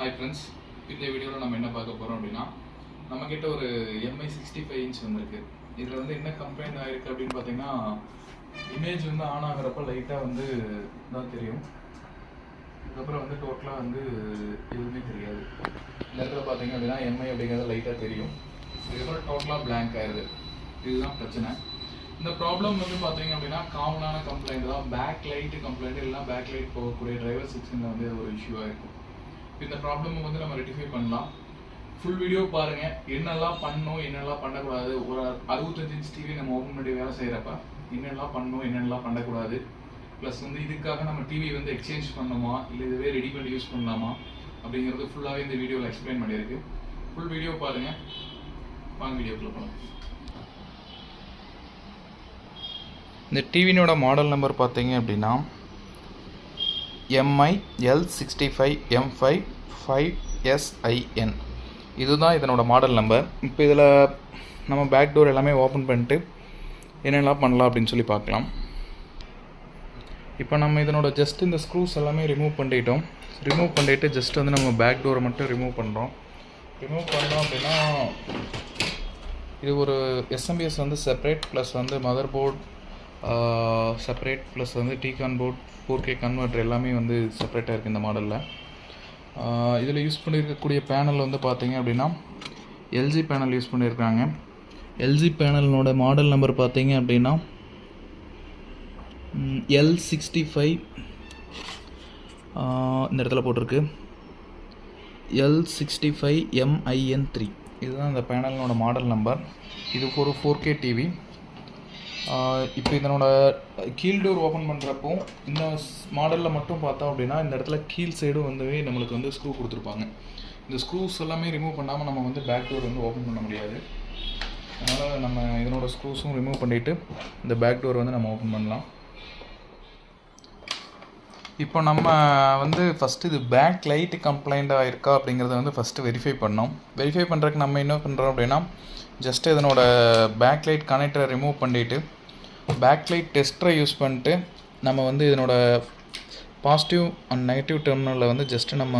Hi friends, இந்த வீடியோவில் நம்ம என்ன பார்க்க போகிறோம் அப்படின்னா நம்மக்கிட்ட ஒரு MI65 inch வந்திருக்கு. இதில் வந்து என்ன கம்ப்ளைண்ட் ஆகிருக்கு அப்படின்னு பார்த்தீங்கன்னா இமேஜ் வந்து ஆன் ஆகிறப்ப லைட்டாக வந்து தான் தெரியும். அதுக்கப்புறம் வந்து டோட்டலாக வந்து எதுவுமே தெரியாது. இந்த இடத்துல பார்த்தீங்க அப்படின்னா MI அப்படிங்கிறது லைட்டாக தெரியும். இதுக்கப்புறம் டோட்டலாக பிளாங்க் ஆயிடுது. இதுதான் பிரச்சனை. இந்த ப்ராப்ளம் வந்து பார்த்தீங்க அப்படின்னா காமனான கம்ப்ளைண்ட் தான். பேக் லைட் கம்ப்ளைண்ட் இல்லைனா பேக் லைட் போகக்கூடிய டிரைவர் செக்ஷனில் வந்து ஒரு இஷ்யூவாக இருக்கும். இந்த ப்ராப்ளமை வந்து நம்ம ரெக்டிஃபை பண்ணலாம். ஃபுல் வீடியோ பாருங்கள், என்னெல்லாம் பண்ணணும் என்னெல்லாம் பண்ணக்கூடாது. ஒரு 65 inch டிவி நம்ம ஓப்பன் பண்ணி வேலை செய்கிறப்ப என்னெல்லாம் பண்ணணும் என்னெல்லாம் பண்ணக்கூடாது, ப்ளஸ் வந்து இதுக்காக நம்ம டிவி வந்து எக்ஸ்சேஞ்ச் பண்ணணுமா இல்லை இதுவே ரெடி பண்ணி யூஸ் பண்ணலாமா அப்படிங்கிறது ஃபுல்லாகவே இந்த வீடியோவில் எக்ஸ்பிளைன் பண்ணியிருக்கு. ஃபுல் வீடியோ பாருங்கள், வாங்க வீடியோக்குள்ள போகலாம். இந்த டிவினோட மாடல் நம்பர் பார்த்தீங்க அப்படின்னா MI L65M5-5SIN. இதுதான் இதனோட மாடல் நம்பர். இப்போ இதில் நம்ம பேக் டோர் எல்லாமே ஓப்பன் பண்ணிட்டு என்னெல்லாம் பண்ணலாம் அப்படின்னு சொல்லி பார்க்கலாம். இப்போ நம்ம இதனோட ஜஸ்ட் இந்த ஸ்க்ரூஸ் எல்லாமே ரிமூவ் பண்ணிட்டு ஜஸ்ட் வந்து நம்ம பேக் டோரை மட்டும் ரிமூவ் பண்ணுறோம் அப்படின்னா இது ஒரு SMBS வந்து செப்பரேட், ப்ளஸ் வந்து மதர் போர்ட் செப்பரேட், ப்ளஸ் வந்து டிகான் போர்ட் 4K கன்வெர்ட்டர் எல்லாமே வந்து செப்பரேட்டாக இருக்குது இந்த மாடலில். இதில் யூஸ் பண்ணியிருக்கக்கூடிய பேனல் வந்து பார்த்தீங்க அப்படின்னா LG பேனல் யூஸ் பண்ணியிருக்காங்க. LG பேனலோட மாடல் நம்பர் பார்த்தீங்க அப்படின்னா L65 இந்த இடத்துல போட்டிருக்கு L65MIN3. இதுதான் இந்த பேனலோட மாடல் நம்பர். இது ஒரு 4K டிவி. இப்போ இதனோட கீழ் டோர் ஓப்பன் பண்ணுறப்போ இந்த மாடலில் மட்டும் பார்த்தோம் அப்படின்னா இந்த இடத்துல கீழ் சைடும் வந்து நம்மளுக்கு வந்து ஸ்க்ரூ கொடுத்துருப்பாங்க. இந்த ஸ்க்ரூஸ் எல்லாமே ரிமூவ் பண்ணாமல் நம்ம வந்து பேக் டோர் வந்து ஓப்பன் பண்ண முடியாது. அதனால் நம்ம இதனோட ஸ்க்ரூஸும் ரிமூவ் பண்ணிவிட்டு இந்த பேக் டோர் வந்து நம்ம ஓப்பன் பண்ணலாம். இப்போ நம்ம வந்து ஃபஸ்ட்டு இது பேக் லைட் கம்ப்ளைண்ட்டாக இருக்கா அப்படிங்கிறத வந்து ஃபஸ்ட்டு வெரிஃபை பண்ணோம். வெரிஃபை பண்ணுறதுக்கு நம்ம என்ன பண்ணுறோம் அப்படின்னா ஜஸ்ட்டு இதனோட பேக் லைட் கனெக்டரை ரிமூவ் பண்ணிவிட்டு பேக் லைட் டெஸ்டரை யூஸ் பண்ணிட்டு நம்ம வந்து இதனோட பாசிட்டிவ் அண்ட் நெகட்டிவ் டெர்மினலில் வந்து ஜஸ்ட்டு நம்ம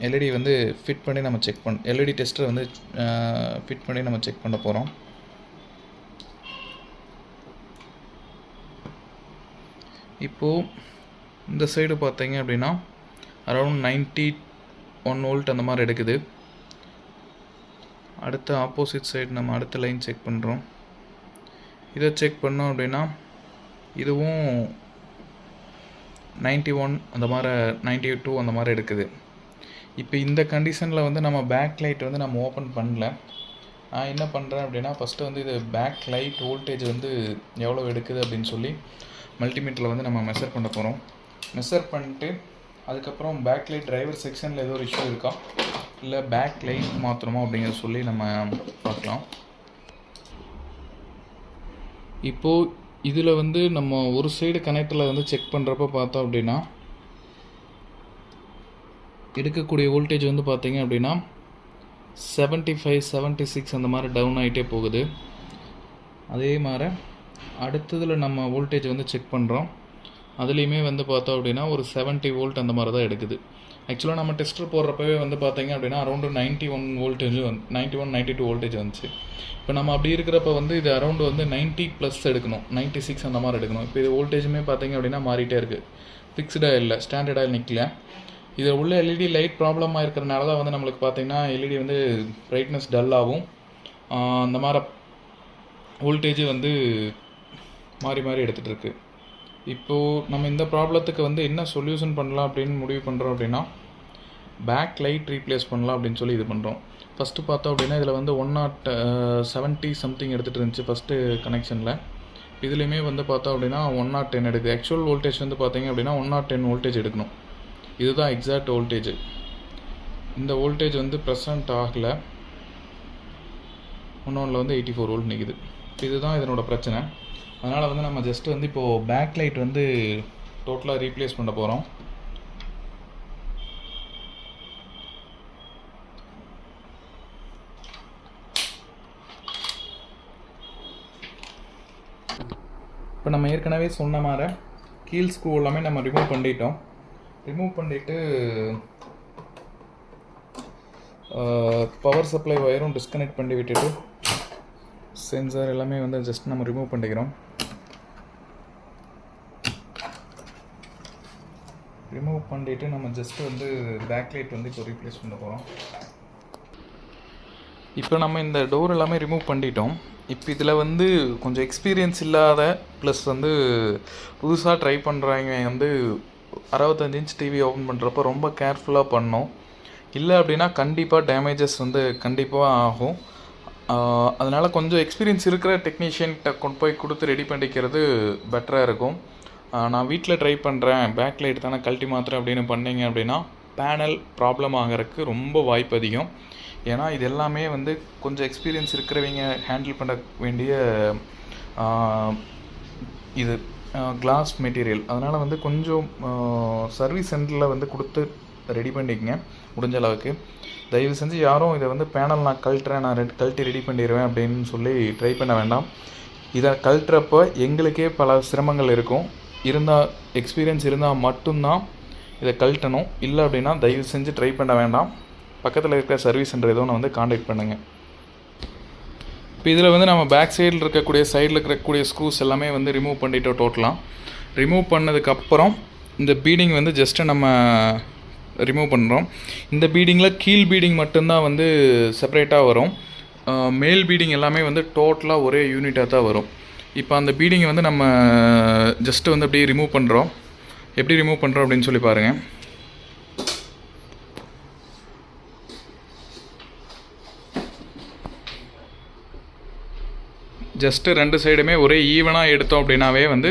எல்இடி வந்து ஃபிட் பண்ணி நம்ம செக் எல்இடி டெஸ்டரை வந்து ஃபிட் பண்ணி நம்ம செக் பண்ண போகிறோம். இப்போது இந்த சைடு பார்த்தீங்க அப்படின்னா அரௌண்ட் 91 வோல்ட் அந்த மாதிரி எடுக்குது. அடுத்த ஆப்போசிட் சைடு நம்ம அடுத்த லைன் செக் பண்ணுறோம். இதை செக் பண்ணோம் அப்படின்னா இதுவும் 91 அந்த மாதிரி 92 அந்த மாதிரி எடுக்குது. இப்போ இந்த கண்டிஷனில் வந்து நம்ம பேக் லைட் வந்து நம்ம ஓப்பன் பண்ணல. நான் என்ன பண்ணுறேன் அப்படின்னா ஃபஸ்ட்டு வந்து இது பேக் லைட் வோல்டேஜ் வந்து எவ்வளோ எடுக்குது அப்படின்னு சொல்லி மல்டிமீட்டரில் வந்து நம்ம மெஷர் பண்ண போகிறோம். மெஷர் பண்ணிட்டு அதுக்கப்புறம் பேக் லைட் டிரைவர் செக்ஷனில் ஏதோ ஒரு இஷ்யூ இருக்கா இல்லை பேக் லைட் மாற்றணுமா அப்படிங்கிற சொல்லி நம்ம பார்க்கலாம். இப்போது இதில் வந்து நம்ம ஒரு சைடு கனெக்டரில் வந்து செக் பண்ணுறப்ப பார்த்தோம் அப்படின்னா எடுக்கக்கூடிய வோல்டேஜ் வந்து பார்த்தீங்க அப்படின்னா 75 76 அந்த மாதிரி டவுன் ஆகிட்டே போகுது. அதே மாதிரி அடுத்ததில் நம்ம வோல்டேஜ் வந்து செக் பண்ணுறோம். அதுலேயுமே வந்து பார்த்தோம் அப்படின்னா ஒரு 70 வோல்ட் அந்த மாதிரி தான் எடுக்குது. ஆக்சுவலாக நம்ம டெஸ்டர் போடுறப்பவே வந்து பார்த்தீங்க அப்படின்னா அரௌண்டு 91 வோல்டேஜ் 91 92 வோல்டேஜ் வந்துச்சு. இப்போ நம்ம அப்படி இருக்கிறப்ப வந்து இது அரௌண்டு வந்து 90+ எடுக்கணும், 96 அந்த மாதிரி எடுக்கணும். இப்போ இது வோல்டேஜுமே பார்த்தீங்க அப்படின்னா மாறிட்டே இருக்குது, ஃபிக்ஸ்டாக இல்லை, ஸ்டாண்டர்டாக நிற்கல. இதில் உள்ள எல்இடி லைட் ப்ராப்ளமாக இருக்கிறனால தான் வந்து நம்மளுக்கு பார்த்தீங்கன்னா எல்இடி வந்து பிரைட்னஸ் டல்லாகும், அந்த மாதிரி வோல்டேஜ் வந்து மாறி மாறி எடுத்துகிட்டு இருக்குது. இப்போது நம்ம இந்த ப்ராப்ளத்துக்கு வந்து என்ன சொல்யூஷன் பண்ணலாம் அப்படின்னு முடிவு பண்ணுறோம் அப்படின்னா பேக் லைட் ரீப்ளேஸ் பண்ணலாம் அப்படின்னு சொல்லி இது பண்ணுறோம். ஃபஸ்ட்டு பார்த்தோம் அப்படின்னா இதில் வந்து 170 சம்திங் எடுத்துகிட்டு இருந்துச்சு ஃபஸ்ட்டு கனெக்ஷனில். இதுலேயுமே வந்து பார்த்தோம் அப்படின்னா 110 எடுக்குது. ஆக்சுவல் வோல்டேஜ் வந்து பார்த்தீங்க அப்படின்னா 110 வோல்டேஜ் எடுக்கணும். இதுதான் எக்ஸாக்ட் வோல்டேஜ். இந்த வோல்டேஜ் வந்து ப்ரெசன்ட் ஆகலை. 1 வந்து 84 வோல்ட் நிற்குது. இதுதான் இதனோட பிரச்சனை. அதனால் வந்து நம்ம ஜஸ்ட்டு வந்து இப்போது பேக் லைட் வந்து டோட்டலாக ரீப்ளேஸ் பண்ண போகிறோம். இப்போ நம்ம ஏற்கனவே சொன்ன மாதிரி கீழ் ஸ்க்ரூ எல்லாமே நம்ம ரிமூவ் பண்ணிட்டோம். ரிமூவ் பண்ணிவிட்டு பவர் சப்ளை ஒயரும் டிஸ்கனெக்ட் பண்ணி விட்டுட்டு சென்சார் எல்லாமே வந்து ஜஸ்ட் நம்ம ரிமூவ் பண்ணிக்கிறோம். ரிமூவ் பண்ணிவிட்டு நம்ம ஜஸ்ட் வந்து பேக்லைட் வந்து இப்போ ரீப்ளேஸ் பண்ண போகிறோம். இப்போ நம்ம இந்த டோர் எல்லாமே ரிமூவ் பண்ணிட்டோம். இப்போ இதில் வந்து கொஞ்சம் எக்ஸ்பீரியன்ஸ் இல்லாத ப்ளஸ் வந்து புதுசாக ட்ரை பண்ணுறாங்க வந்து 65 இன்ச் டிவி ஓப்பன் பண்ணுறப்போ ரொம்ப கேர்ஃபுல்லாக பண்ணோம். இல்லை அப்படின்னா கண்டிப்பாக டேமேஜஸ் வந்து கண்டிப்பாக ஆகும். அதனால் கொஞ்சம் எக்ஸ்பீரியன்ஸ் இருக்கிற டெக்னீஷியன்கிட்ட கொண்டு போய் கொடுத்து ரெடி பண்ணிக்கிறது பெட்டராக இருக்கும். நான் வீட்டில் ட்ரை பண்ணுறேன், பேக்லைட் தானே கழட்டி மாத்திரம் அப்படின்னு பண்ணிங்க அப்படின்னா பேனல் ப்ராப்ளம் ஆகிறதுக்கு ரொம்ப வாய்ப்பு அதிகம். ஏன்னா இது எல்லாமே வந்து கொஞ்சம் எக்ஸ்பீரியன்ஸ் இருக்கிறவங்க ஹேண்டில் பண்ண வேண்டிய இது கிளாஸ் மெட்டீரியல். அதனால் வந்து கொஞ்சம் சர்வீஸ் சென்டரில் வந்து கொடுத்து ரெடி பண்ணிக்கங்க முடிஞ்ச அளவுக்கு. தயவு செஞ்சு யாரும் இதை வந்து பேனல் நான் கழட்டுறேன், நான் கழட்டி ரெடி பண்ணிடுவேன் அப்படின்னு சொல்லி ட்ரை பண்ண வேண்டாம். இதை கழட்டுறப்போ எங்களுக்கே பல சிரமங்கள் இருக்கும். எக்ஸ்பீரியன்ஸ் இருந்தால் மட்டும்தான் இதை கழட்டணும். இல்லை அப்படின்னா தயவு செஞ்சு ட்ரை பண்ண வேண்டாம். பக்கத்தில் இருக்கிற சர்வீஸ் சென்டர் ஏதோ வந்து காண்டாக்ட் பண்ணுங்கள். இப்போ இதில் வந்து நம்ம பேக் சைடில் சைடில் இருக்கக்கூடிய ஸ்க்ரூஸ் எல்லாமே வந்து ரிமூவ் பண்ணிட்டோம். டோட்டலாக ரிமூவ் பண்ணதுக்கப்புறம் இந்த பீடிங் வந்து ஜஸ்ட்டு நம்ம ரிமூவ் பண்ணுறோம். இந்த பீடிங்கில் கீழ் பீடிங் மட்டும்தான் வந்து செப்பரேட்டாக வரும். மேல் பீடிங் எல்லாமே வந்து டோட்டலாக ஒரே யூனிட்டாக தான் வரும். இப்போ அந்த பீடிங்கை வந்து நம்ம ஜஸ்ட்டு வந்து அப்படியே ரிமூவ் பண்ணுறோம். எப்படி ரிமூவ் பண்ணுறோம் அப்படின்னு சொல்லி பாருங்கள். ஜஸ்ட்டு 2 சைடுமே ஒரே ஈவனாக எடுத்தோம் அப்படின்னாவே வந்து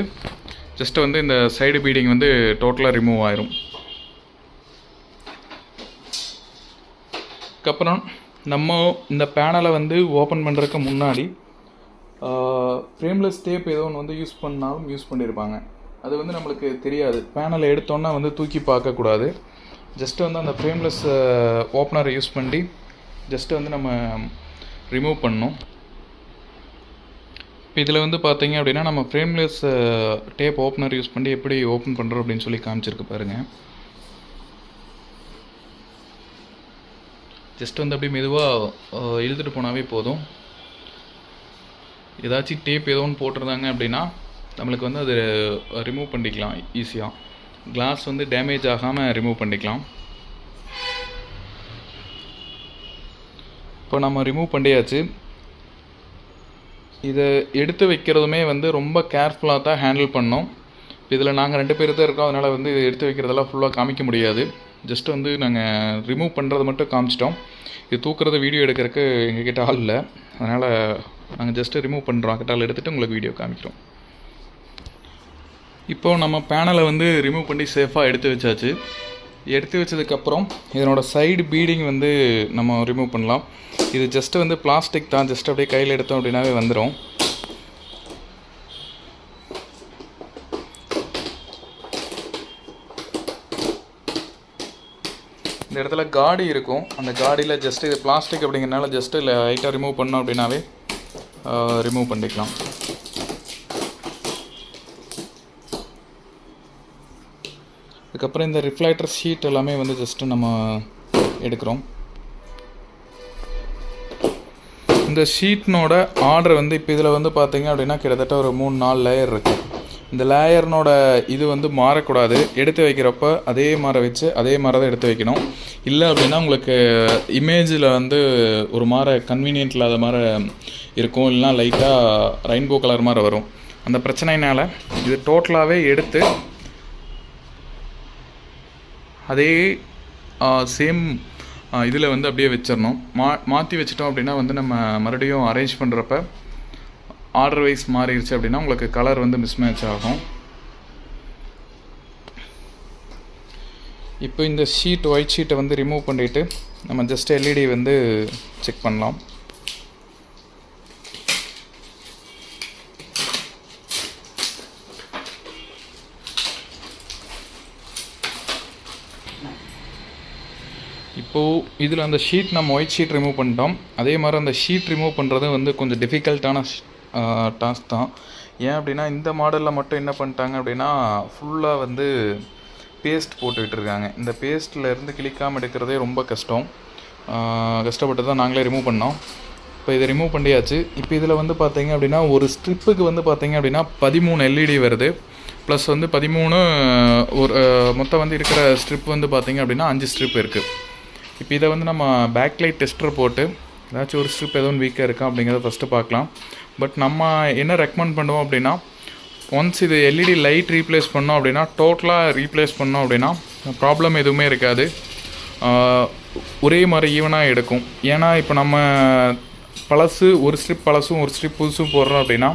ஜஸ்ட்டு வந்து இந்த சைடு பீடிங் வந்து டோட்டலாக ரிமூவ் ஆயிரும். அதுக்கப்புறம் நம்ம இந்த பேனலை வந்து ஓப்பன் பண்ணுறதுக்கு முன்னாடி ஃப்ரேம்லெஸ் டேப் ஏதோ ஒன்று வந்து யூஸ் பண்ணாலும் யூஸ் பண்ணியிருப்பாங்க. அது வந்து நம்மளுக்கு தெரியாது. பேனலை எடுத்தோன்னா வந்து தூக்கி பார்க்கக்கூடாது. ஜஸ்ட்டு வந்து அந்த ஃப்ரேம்லெஸ் ஓப்பனரை யூஸ் பண்ணி ஜஸ்ட்டு வந்து நம்ம ரிமூவ் பண்ணணும். இப்போ இதில் வந்து பார்த்தீங்க அப்படின்னா நம்ம ஃப்ரேம்லெஸ் டேப் ஓப்பனர் யூஸ் பண்ணி எப்படி ஓப்பன் பண்ணுறோம் அப்படின்னு சொல்லி காமிச்சிருக்கு பாருங்கள். ஜஸ்ட் வந்து அப்படியே மெதுவாக இழுத்துட்டு போனாவே போதும். ஏதாச்சும் டேப் ஏதோ ஒன்று போட்டிருந்தாங்க அப்படின்னா நம்மளுக்கு வந்து அது ரிமூவ் பண்ணிக்கலாம் ஈஸியாக. கிளாஸ் வந்து டேமேஜ் ஆகாமல் ரிமூவ் பண்ணிக்கலாம். இப்போ நம்ம ரிமூவ் பண்ணியாச்சு. இதை எடுத்து வைக்கிறதுமே வந்து ரொம்ப கேர்ஃபுல்லாக தான் ஹேண்டில் பண்ணோம். இதில் நாங்கள் 2 பேர் தான் இருக்கோம். அதனால் வந்து எடுத்து வைக்கிறதெல்லாம் ஃபுல்லாக காமிக்க முடியாது. ஜஸ்ட்டு வந்து நாங்கள் ரிமூவ் பண்ணுறது மட்டும் காமிச்சிட்டோம். இது தூக்குறத வீடியோ எடுக்கிறதுக்கு எங்ககிட்ட ஆள் இல்லை. அதனால் நாங்கள் ஜஸ்ட்டு ரிமூவ் பண்ணுறோம். கட்டால் எடுத்துகிட்டு உங்களுக்கு வீடியோ காமிக்கிறோம். இப்போது நம்ம பேனலை வந்து ரிமூவ் பண்ணி சேஃபாக எடுத்து வச்சாச்சு. எடுத்து வச்சதுக்கப்புறம் இதனோட சைடு பீடிங் வந்து நம்ம ரிமூவ் பண்ணலாம். இது ஜஸ்ட்டு வந்து பிளாஸ்டிக் தான். ஜஸ்ட் அப்படியே கையில் எடுத்தோம் அப்படின்னாவே வந்துடும். இந்த இடத்துல காடி இருக்கும். அந்த காடியில் ஜஸ்ட்டு இது பிளாஸ்டிக் அப்படிங்கிறனால ஜஸ்ட்டு லைட்டாக ரிமூவ் பண்ணோம் அப்படின்னாவே ரிமூவ் பண்ணிக்கலாம். அதுக்கப்புறம் இந்த ரிஃப்ளெக்டர் ஷீட் எல்லாமே வந்து ஜஸ்ட்டு நம்ம எடுக்கிறோம். இந்த ஷீட்னோட ஆர்டர் வந்து இப்போ இதில் வந்து பார்த்தீங்க அப்படின்னா கிட்டத்தட்ட ஒரு 3-4 லேயர் இருக்குது. இந்த லேயர்னோட இது வந்து மாறக்கூடாது. எடுத்து வைக்கிறப்ப அதே மாதிரி வச்சு அதே மாதிரி தான் எடுத்து வைக்கணும். இல்லை அப்படின்னா உங்களுக்கு இமேஜில் வந்து ஒரு மாதிரி கன்வீனியன்ட் இல்லாத மாதிரி இருக்கும். இல்லைனா லைட்டாக ரெயின்போ கலர் மாதிரி வரும். அந்த பிரச்சனையினால் இது டோட்டலாகவே எடுத்து அதே சேம் இதில் வந்து அப்படியே வச்சிடணும். மாற்றி வச்சிட்டோம் அப்படின்னா வந்து நம்ம மறுபடியும் அரேஞ்ச் பண்ணுறப்ப ஆர்டர் வைஸ் மாறிடுச்சு அப்படின்னா உங்களுக்கு கலர் வந்து மிஸ்மேட்ச் ஆகும். இப்போ இந்த ஒயிட் ஷீட்டை வந்து ரிமூவ் பண்ணிவிட்டு நம்ம ஜஸ்ட் எல்இடி வந்து செக் பண்ணலாம். இப்போது இதில் அந்த ஷீட் நம்ம ஒயிட் ஷீட் ரிமூவ் பண்ணிட்டோம். அதே மாதிரி அந்த ஷீட் ரிமூவ் பண்ணுறது வந்து கொஞ்சம் டிஃபிகல்ட்டான டாஸ்க் தான். ஏன் அப்படின்னா இந்த மாடலில் மட்டும் என்ன பண்ணிட்டாங்க அப்படின்னா ஃபுல்லாக வந்து பேஸ்ட் போட்டு விட்டுருக்காங்க. இந்த பேஸ்ட்டில் இருந்து கிளிக்காமல் எடுக்கிறதே ரொம்ப கஷ்டம். கஷ்டப்பட்டு தான் நாங்களே ரிமூவ் பண்ணோம். இப்போ இதை ரிமூவ் பண்ணியாச்சு. இப்போ இதில் வந்து பார்த்தீங்க அப்படின்னா ஒரு ஸ்ட்ரிப்புக்கு வந்து பார்த்தீங்க அப்படின்னா 13 எல்இடி வருது. ப்ளஸ் வந்து 13 ஒரு மொத்தம் வந்து இருக்கிற ஸ்ட்ரிப் வந்து பார்த்தீங்க அப்படின்னா 5 ஸ்ட்ரிப் இருக்குது. இப்போ இதை வந்து நம்ம பேக்லைட் டெஸ்டர் போட்டு ஏதாச்சும் ஒரு ஸ்ட்ரிப் எதுவும் வீக்காக இருக்கா அப்படிங்கிறத ஃபஸ்ட்டு பார்க்கலாம். பட் நம்ம என்ன ரெக்கமெண்ட் பண்ணுவோம் அப்படின்னா, ஒன்ஸ் இது எல்இடி லைட் ரீப்ளேஸ் பண்ணோம் அப்படின்னா டோட்டலாக ரீப்ளேஸ் பண்ணோம் அப்படின்னா ப்ராப்ளம் எதுவுமே இருக்காது, ஒரே மாதிரி ஈவனாக எடுக்கும். ஏன்னா இப்போ நம்ம பழசு ஒரு ஸ்ட்ரிப் பழசும் ஒரு ஸ்ட்ரிப் புதுசும் போடுறோம் அப்படின்னா,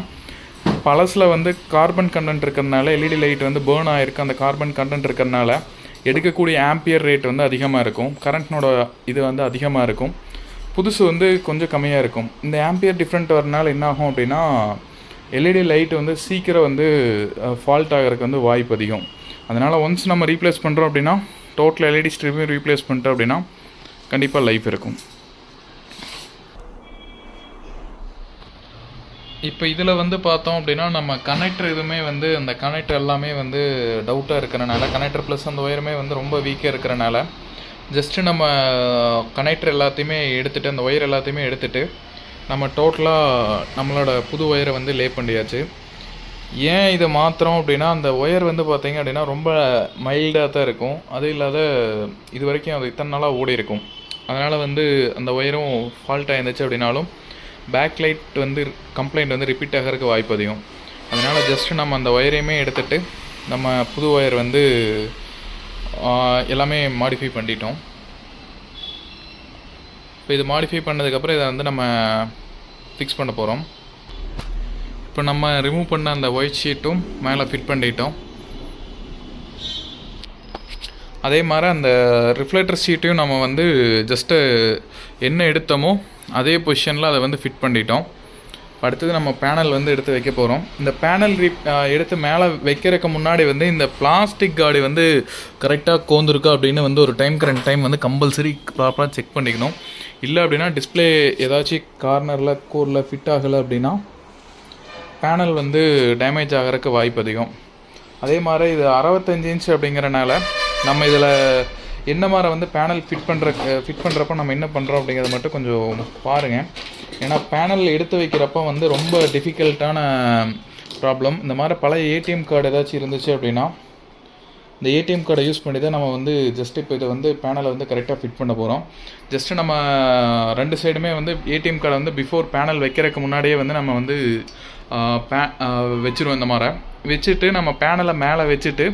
பழசில் வந்து கார்பன் கண்டென்ட் இருக்கிறதுனால எல்இடி லைட் வந்து பேர்ன் ஆகிருக்கு. அந்த கார்பன் கண்டென்ட் இருக்கிறதுனால எடுக்கக்கூடிய ஆம்பியர் ரேட் வந்து அதிகமாக இருக்கும், கரண்ட்னோட இது வந்து அதிகமாக இருக்கும். புதுசு வந்து கொஞ்சம் கம்மியாக இருக்கும். இந்த ஆம்பியர் டிஃப்ரெண்ட் வரனால என்ன ஆகும் அப்படின்னா, எல்இடி லைட் வந்து சீக்கிரம் வந்து ஃபால்ட் ஆகிறதுக்கு வந்து வாய்ப்பு அதிகம். அதனால் ஒன்ஸ் நம்ம ரீப்ளேஸ் பண்ணுறோம் அப்படின்னா டோட்டல் எல்இடி ஸ்ட்ரிப்பையும் ரீப்ளேஸ் பண்ணிட்டோம் அப்படின்னா கண்டிப்பாக லைஃப் இருக்கும். இப்போ இதில் வந்து பார்த்தோம் அப்படின்னா நம்ம கனெக்டர் எதுவுமே வந்து அந்த கனெக்டர் எல்லாமே வந்து டவுட்டாக இருக்கிறனால, கனெக்டர் ப்ளஸ் அந்த ஒயருமே வந்து ரொம்ப வீக்காக இருக்கிறனால ஜஸ்ட்டு நம்ம கனெக்டர் எல்லாத்தையுமே எடுத்துகிட்டு அந்த ஒயர் எல்லாத்தையுமே எடுத்துகிட்டு நம்ம டோட்டலாக நம்மளோட புது ஒயரை வந்து லே பண்ணியாச்சு. ஏன் இதை மாற்றுறோம் அப்படின்னா, அந்த ஒயர் வந்து பார்த்திங்க அப்படின்னா ரொம்ப மைல்டாக தான் இருக்கும். அது இல்லாத இது வரைக்கும் அது இத்தனை நாளாக ஓடி இருக்கும். அதனால் வந்து அந்த ஒயரும் ஃபால்ட் ஆகிருந்துச்சு அப்படின்னாலும் பேக்லைட் வந்து கம்ப்ளைண்ட் வந்து ரிப்பீட் ஆகிறதுக்கு வாய்ப்பு அதிகம். அதனால் ஜஸ்ட்டு நம்ம அந்த ஒயரையுமே எடுத்துகிட்டு நம்ம புது ஒயர் வந்து எல்லாமே மாடிஃபை பண்ணிட்டோம். இப்போ இது மாடிஃபை பண்ணதுக்கப்புறம் இதை வந்து நம்ம ஃபிக்ஸ் பண்ண போகிறோம். இப்போ நம்ம ரிமூவ் பண்ண அந்த ஒயிட் ஷீட்டும் மேலே ஃபிட் பண்ணிட்டோம். அதே மாதிரி அந்த ரிஃப்ளெக்டர் ஷீட்டையும் நம்ம வந்து ஜஸ்ட்டு என்ன எடுத்தோமோ அதே பொசிஷனில் அதை வந்து ஃபிட் பண்ணிட்டோம். அடுத்தது நம்ம பேனல் வந்து எடுத்து வைக்க போகிறோம். இந்த பேனல் எடுத்து மேலே வைக்கிறதுக்கு முன்னாடி வந்து இந்த பிளாஸ்டிக் காடி வந்து கரெக்டாக கோந்துருக்கா அப்படின்னு வந்து ஒரு டைம்க்கு 2 டைம் வந்து கம்பல்சரி ப்ராப்பராக செக் பண்ணிக்கணும். இல்லை அப்படின்னா டிஸ்பிளே ஏதாச்சும் கார்னரில் கோரில் ஃபிட் ஆகலை அப்படின்னா பேனல் வந்து டேமேஜ் ஆகிறதுக்கு வாய்ப்பு அதிகம். அதே மாதிரி இது 65 இன்ச் அப்படிங்கிறனால நம்ம இதில் என்ன மாதிரி வந்து பேனல் ஃபிட் பண்ணுறப்ப நம்ம என்ன பண்ணுறோம் அப்படிங்கிறத மட்டும் கொஞ்சம் பாருங்கள். ஏன்னா பேனல் எடுத்து வைக்கிறப்ப வந்து ரொம்ப டிஃபிகல்ட்டான ப்ராப்ளம். இந்த மாதிரி பழைய ஏடிஎம் கார்டு ஏதாச்சும் இருந்துச்சு அப்படின்னா இந்த ஏடிஎம் கார்டை யூஸ் பண்ணி தான் நம்ம வந்து ஜஸ்ட் இப்போ இதை வந்து பேனலை வந்து கரெக்டாக ஃபிட் பண்ண போகிறோம். ஜஸ்ட்டு நம்ம 2 சைடுமே வந்து ஏடிஎம் கார்டை வந்து பிஃபோர் பேனல் வைக்கிறதுக்கு முன்னாடியே வந்து நம்ம வந்து வச்சுருவோம். இந்த மாதிரி வச்சுட்டு நம்ம பேனலை மேலே வச்சுட்டு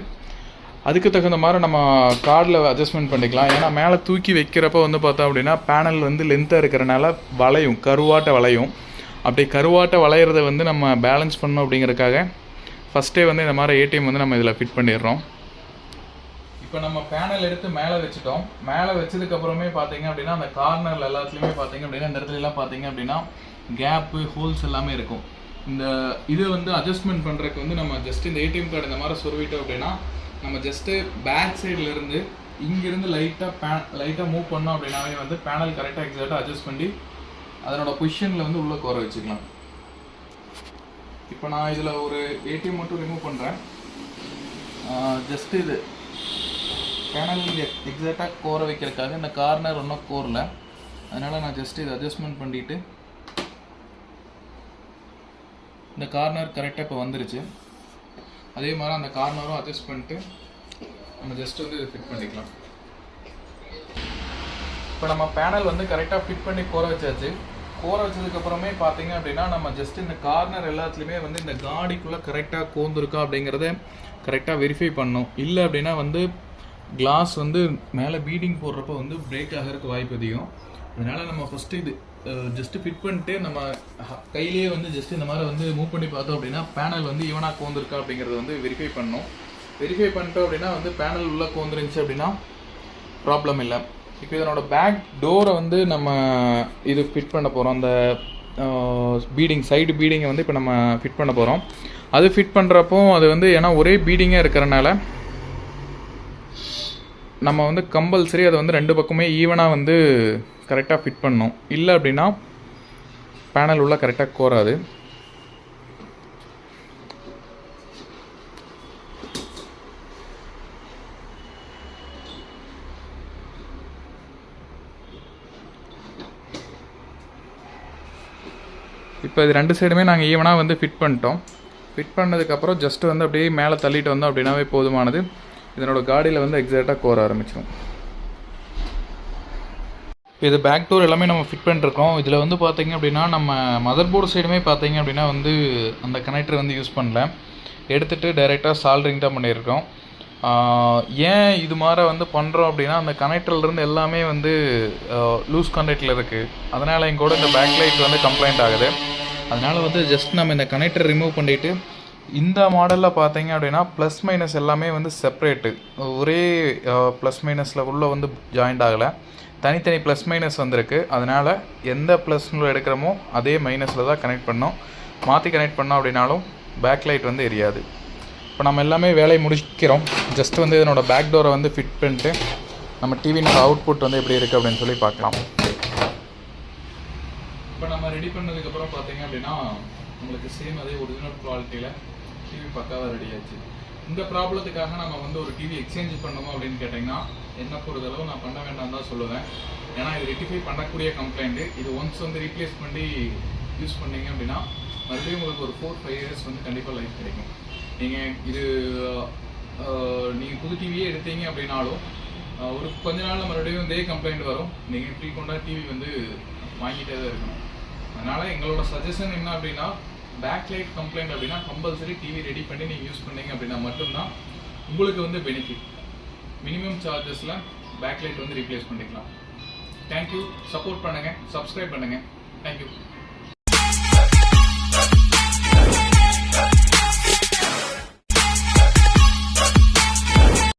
அதுக்கு தகுந்த மாதிரி நம்ம கார்டில் அட்ஜஸ்ட்மெண்ட் பண்ணிக்கலாம். ஏன்னா மேலே தூக்கி வைக்கிறப்ப வந்து பார்த்தோம் அப்படின்னா பேனல் வந்து லென்த்தாக இருக்கிறனால வளையும், கருவாட்டை வளையும். அப்படி கருவாட்டை வளையிறத வந்து நம்ம பேலன்ஸ் பண்ணோம் அப்படிங்கிறதுக்காக ஃபஸ்ட்டே வந்து இந்த மாதிரி ஏடிஎம் வந்து நம்ம இதில் ஃபிட் பண்ணிடுறோம். இப்போ நம்ம பேனல் எடுத்து மேலே வச்சுட்டோம். மேலே வச்சதுக்கப்புறமே பார்த்தீங்க அப்படின்னா அந்த கார்னரில் எல்லாத்துலேயுமே பார்த்தீங்க அப்படின்னா இந்த இடத்துலலாம் பார்த்தீங்க அப்படின்னா கேப்பு, ஹோல்ஸ் எல்லாமே இருக்கும். இந்த இது வந்து அட்ஜஸ்ட்மெண்ட் பண்ணுறதுக்கு வந்து நம்ம ஜஸ்ட் இந்த ஏடிஎம் கார்டு இந்த மாதிரி சொருவிட்டோம் அப்படின்னா நம்ம ஜஸ்ட்டு பேக் சைட்லேருந்து இங்கேருந்து லைட்டாக மூவ் பண்ணோம் அப்படின்னாவே வந்து பேனல் கரெக்டாக எக்ஸாக்டாக அட்ஜஸ்ட் பண்ணி அதனோட பொசிஷனில் வந்து உள்ளே கோர வச்சுக்கலாம். இப்போ நான் இதில் ஒரு ஏடிஎம் மட்டும் ரிமூவ் பண்ணுறேன். ஜஸ்ட்டு இது பேனல் எக்ஸாக்டாக கோர வைக்கிறதுக்காக இந்த கார்னர் ஒன்றும் கோரல, அதனால் நான் ஜஸ்ட்டு இதை அட்ஜஸ்ட்மெண்ட் பண்ணிவிட்டு இந்த கார்னர் கரெக்டாக இப்போ வந்துருச்சு. அதே மாதிரி அந்த கார்னரும் அட்ஜஸ்ட் பண்ணிட்டு நம்ம ஜஸ்ட் வந்து இதை ஃபிட் பண்ணிக்கலாம். இப்போ நம்ம பேனல் வந்து கரெக்டாக ஃபிட் பண்ணி கோர வச்சாச்சு. கோர வச்சதுக்கப்புறமே பார்த்தீங்க அப்படின்னா நம்ம ஜஸ்ட் இந்த கார்னர் எல்லாத்துலேயுமே வந்து இந்த காடிக்குள்ளே கரெக்டாக கோந்துருக்கா அப்படிங்கிறத கரெக்டாக வெரிஃபை பண்ணணும். இல்லை அப்படின்னா வந்து கிளாஸ் வந்து மேலே பீடிங் போடுறப்போ வந்து பிரேக் ஆகிறதுக்கு வாய்ப்பு அதிகம். அதனால் நம்ம ஃபஸ்ட்டு இது ஜஸ்ட்டு ஃபிட் பண்ணிட்டு நம்ம கையிலேயே வந்து ஜஸ்ட் இந்த மாதிரி வந்து மூவ் பண்ணி பார்த்தோம் அப்படின்னா பேனல் வந்து ஈவனாக கோந்துருக்கா அப்படிங்கிறத வந்து வெரிஃபை பண்ணணும். வெரிஃபை பண்ணிட்டோம் அப்படின்னா வந்து பேனல் உள்ளே கோந்துருந்துச்சு அப்படின்னா ப்ராப்ளம் இல்லை. இப்போ இதனோட பேக் டோரை வந்து நம்ம இது ஃபிட் பண்ண போகிறோம். அந்த பீடிங் சைடு பீடிங்கை வந்து இப்போ நம்ம ஃபிட் பண்ண போகிறோம். அது ஃபிட் பண்ணுறப்போ அது வந்து ஏன்னா ஒரே பீடிங்காக இருக்கிறனால நம்ம வந்து கம்பல்சரி அதை வந்து 2 பக்கமே ஈவனாக வந்து கரெக்டாக ஃபிட் பண்ணணும். இல்லை அப்படின்னா பேனல் உள்ள கரெக்டாக கோராது. இப்போ இது 2 சைடுமே நாங்கள் ஈவனாக வந்து ஃபிட் பண்ணிட்டோம். ஃபிட் பண்ணதுக்கப்புறம் ஜஸ்ட் வந்து அப்படியே மேலே தள்ளிட்டு வந்தோம் அப்படின்னாவே போதுமானது. இதனோட காடியில் வந்து எக்ஸாக்டாக கோர ஆரம்பிச்சிடும். இது பேக் டோர் எல்லாமே நம்ம ஃபிட் பண்ணிருக்கோம். இதில் வந்து பார்த்திங்க அப்படின்னா நம்ம மதர் போர்டு சைடுமே பார்த்திங்க அப்படின்னா வந்து அந்த கனெக்டர் வந்து யூஸ் பண்ணல, எடுத்துகிட்டு டைரெக்டாக சால்ட்ரிங் தான் பண்ணியிருக்கோம். ஏன் இது மாதிரி வந்து பண்ணுறோம் அப்படின்னா அந்த கனெக்டர்லேருந்து எல்லாமே வந்து லூஸ் கான்டாக்டில் இருக்குது. அதனால் எங்கூட இந்த பேக்லைட் வந்து கம்ப்ளைண்ட் ஆகுது. அதனால் வந்து ஜஸ்ட் நம்ம இந்த கனெக்டர் ரிமூவ் பண்ணிவிட்டு இந்த மாடலில் பார்த்தீங்க அப்படின்னா ப்ளஸ் மைனஸ் எல்லாமே வந்து செப்ரேட்டு, ஒரே ப்ளஸ் மைனஸில் உள்ளே வந்து ஜாயிண்ட் ஆகலை, தனித்தனி ப்ளஸ் மைனஸ் வந்திருக்கு. அதனால் எந்த ப்ளஸ்னில் எடுக்கிறோமோ அதே மைனஸில் தான் கனெக்ட் பண்ணோம். மாற்றி கனெக்ட் பண்ணோம் அப்படின்னாலும் பேக்லைட் வந்து எரியாது. இப்போ நம்ம எல்லாமே வேலையை முடிக்கிறோம். ஜஸ்ட் வந்து இதனோட பேக் டோரை வந்து ஃபிட் பண்ணிட்டு நம்ம டிவினோட அவுட்புட் வந்து எப்படி இருக்குது அப்படின்னு சொல்லி பார்க்கலாம். இப்போ நம்ம ரெடி பண்ணதுக்கப்புறம் பார்த்தீங்க அப்படின்னா உங்களுக்கு சேம் அதே ஒரிஜினல் குவாலிட்டியில் டிவி பக்காவாக ரெடி ஆச்சு. இந்த ப்ராப்ளத்துக்காக நம்ம வந்து ஒரு டிவி எக்ஸ்சேஞ்ச் பண்ணணுமோ அப்படின்னு கேட்டிங்கன்னா என்ன பொறுத்தளவு நான் பண்ண வேண்டாம் தான் சொல்லுவேன். ஏன்னா இது ரெக்டிஃபை பண்ணக்கூடிய கம்ப்ளைண்ட்டு. இது ஒன்ஸ் வந்து ரீப்ளேஸ் பண்ணி யூஸ் பண்ணிங்க அப்படின்னா மறுபடியும் உங்களுக்கு ஒரு 4-5 இயர்ஸ் வந்து கண்டிப்பாக லைஃப் கிடைக்கும். நீங்கள் இது நீங்கள் புது டிவியே எடுத்தீங்க அப்படின்னாலும் ஒரு கொஞ்ச நாளில் மறுபடியும் இதே கம்ப்ளைண்ட் வரும். நீங்கள் ஃப்ரீக்வெண்ட்டாக டிவி வந்து வாங்கிட்டே தான் இருக்கணும். அதனால் எங்களோட சஜஷன் என்ன அப்படின்னா பேக்லைட் கம்ப்ளைண்ட் அப்படின்னா கம்பல்சரி டிவி ரெடி பண்ணி நீங்கள் யூஸ் பண்ணீங்க அப்படின்னா மட்டும்தான் உங்களுக்கு வந்து பெனிஃபிட். மினிமம் சார்ஜஸில் பேக்லைட் வந்து ரீப்ளேஸ் பண்ணிக்கலாம். தேங்க்யூ. சப்போர்ட் பண்ணுங்கள், சப்ஸ்கிரைப் பண்ணுங்கள். தேங்க்யூ.